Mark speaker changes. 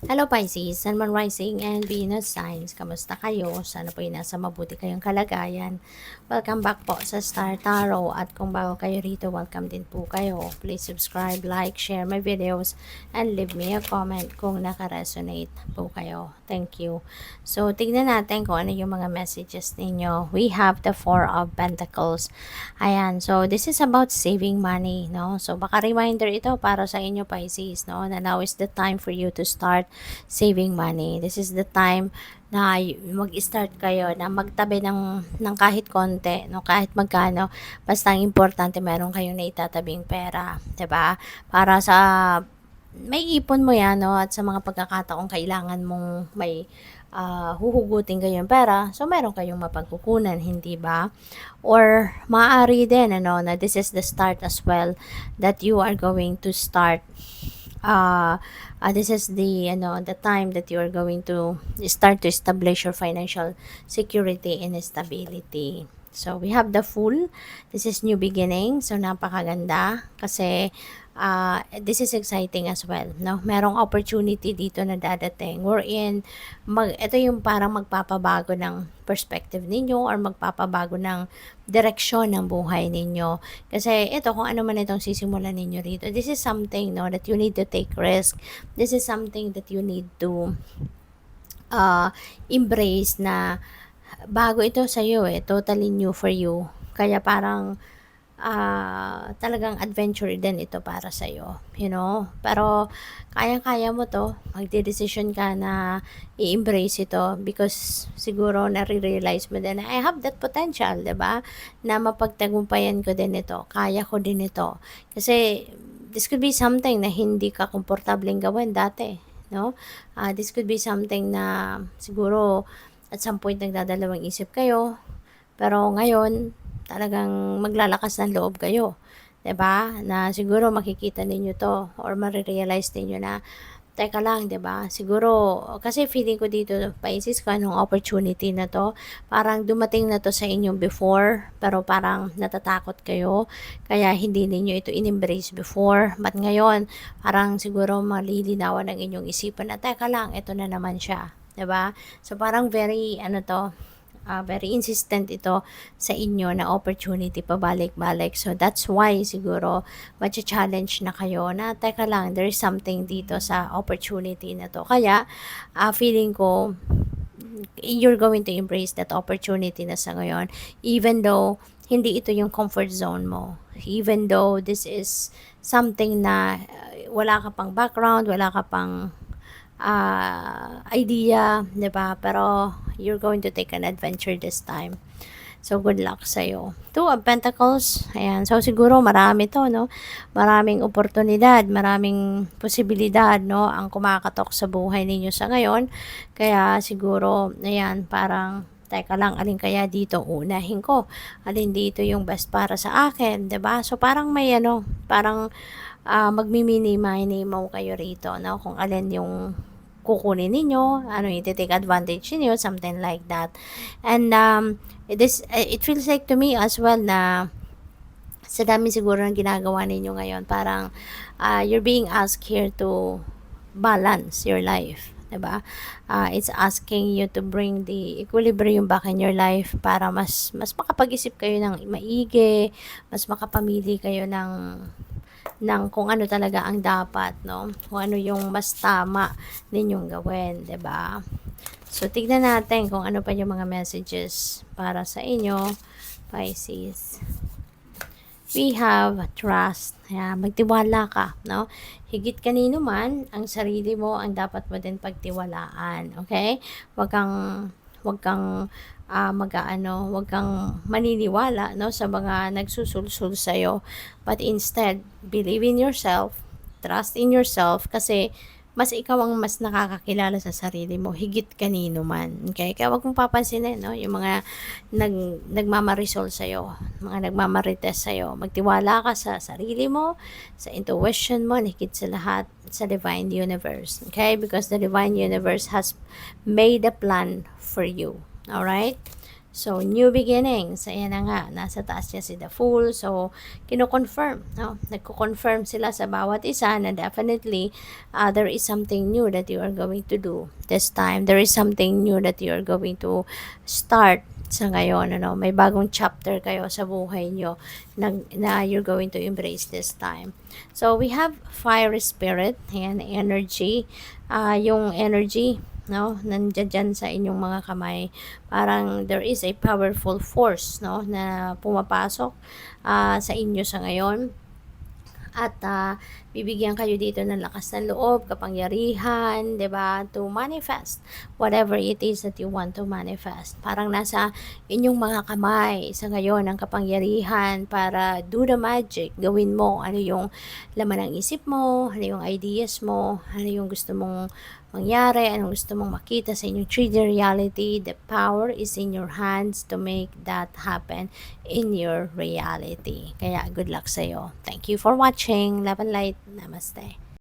Speaker 1: Hello Pisces, Sun, Moon Rising, and Venus Signs. Kamusta kayo? Sana po ay nasa mabuti kayong kalagayan. Welcome back po sa Star Tarot. At kung bago kayo rito, welcome din po kayo. Please subscribe, like, share my videos, and leave me a comment kung naka-resonate po kayo. Thank you. So, tignan natin kung ano yung mga messages ninyo. We have the Four of Pentacles. Ayan. So, this is about saving money, no? So, baka reminder ito para sa inyo Pisces, no? Na now is the time for you to start saving money. This is the time na mag-start kayo na magtabi ng kahit konti, no, kahit magkano, basta ang importante meron kayong naitatabing pera, 'di ba? Para sa may ipon mo 'yan, no, at sa mga pagkakataong kailangan mong may huhugutin kayong pera, so meron kayong mapagkukunan, hindi ba? Or maaari din ano na this is the start as well that you are going to start this is the time that you are going to start to establish your financial security and stability. So we have the Fool. This is new beginning. So napakaganda kasi this is exciting as well, no? Merong opportunity dito na dadating. Ito yung parang magpapabago ng perspective ninyo or magpapabago ng direksyon ng buhay ninyo. Kasi ito, kung ano man itong sisimulan ninyo rito, this is something, no, that you need to take risk. This is something that you need to embrace na bago ito sa iyo totally new for you. Kaya parang talagang adventure din ito para sa iyo, you know. Pero kayang-kaya mo to, magde-decision ka na i-embrace ito because siguro nare-realize mo din na I have that potential, 'di ba? Na mapagtagumpayan ko din ito, kaya ko din ito. Kasi this could be something na hindi ka komportableng gawin dati, no? This could be something na siguro at some point nagdadalawang isip kayo, pero ngayon talagang maglalakas ng loob kayo, 'di ba? Na siguro makikita ninyo 'to or mare-realize ninyo na teka lang, 'di ba? Siguro kasi feeling ko dito Pisces kung anong opportunity na 'to, parang dumating na 'to sa inyo before, pero parang natatakot kayo kaya hindi ninyo ito in-embrace before. But ngayon, parang siguro malilinawan ang inyong isipan na teka lang, ito na naman siya, 'di ba? So parang very insistent ito sa inyo na opportunity pabalik-balik. So, that's why siguro matcha-challenge na kayo na teka lang, there is something dito sa opportunity na to. Kaya, feeling ko, you're going to embrace that opportunity na sa ngayon. Even though, hindi ito yung comfort zone mo. Even though this is something na wala ka pang background, wala ka pang idea, 'di ba? Pero you're going to take an adventure this time. So, good luck sa'yo. Two of Pentacles. Ayan. So, siguro marami to, no? Maraming oportunidad, maraming posibilidad, no? Ang kumakatok sa buhay ninyo sa ngayon. Kaya, siguro, ayan, parang, teka lang, alin kaya dito unahin ko? Alin dito yung best para sa akin, 'di ba? So, parang may, parang, magmimini-mini mo kayo rito, no? Kung alin yung kukunin ninyo, ano yung take advantage niyo, something like that. And it feels like to me as well na sa dami siguro ng ginagawa ninyo ngayon, parang you're being asked here to balance your life, 'di ba? It's asking you to bring the equilibrium back in your life para mas makapag-isip kayo ng maigi, mas makapamili kayo ng kung ano talaga ang dapat, no? Kung ano yung mas tama ninyong gawin, 'di ba? So, tignan natin kung ano pa yung mga messages para sa inyo, Pisces. We have trust. Ayan, magtiwala ka, no? Higit kanino man, ang sarili mo ang dapat mo din pagtiwalaan, okay? Wag kang wag kang maniniwala, no, sa mga nagsusulsul sa'yo. But instead, believe in yourself, trust in yourself, kasi mas ikaw ang mas nakakakilala sa sarili mo, higit kanino man. Okay? Kaya wag mong papansinin, no, yung mga nagmamarisol sa'yo, mga nagmamarites sa'yo. Magtiwala ka sa sarili mo, sa intuition mo, higit sa lahat, sa Divine Universe. Okay? Because the Divine Universe has made a plan for you. Alright? So, new beginnings, ayan na nga, nasa taas niya si the Fool. So, kino-confirm, no? Nagko-confirm sila sa bawat isa na definitely there is something new that you are going to do this time. There is something new that you are going to start sa ngayon, ano? May bagong chapter kayo sa buhay nyo na you're going to embrace this time. So, we have fire spirit and energy. Yung energy, no, nandiyan dyan sa inyong mga kamay, parang there is a powerful force, no, na pumapasok sa inyo sa ngayon, at bibigyan kayo dito ng lakas ng loob, kapangyarihan, 'di ba, to manifest whatever it is that you want to manifest. Parang nasa inyong mga kamay sa ngayon ang kapangyarihan para do the magic. Gawin mo ano yung laman ng isip mo, ano yung ideas mo, ano yung gusto mong mangyari, anong gusto mong makita sa inyong 3D reality. The power is in your hands to make that happen in your reality. Kaya good luck sa'yo. Thank you for watching. Love and light. Namaste.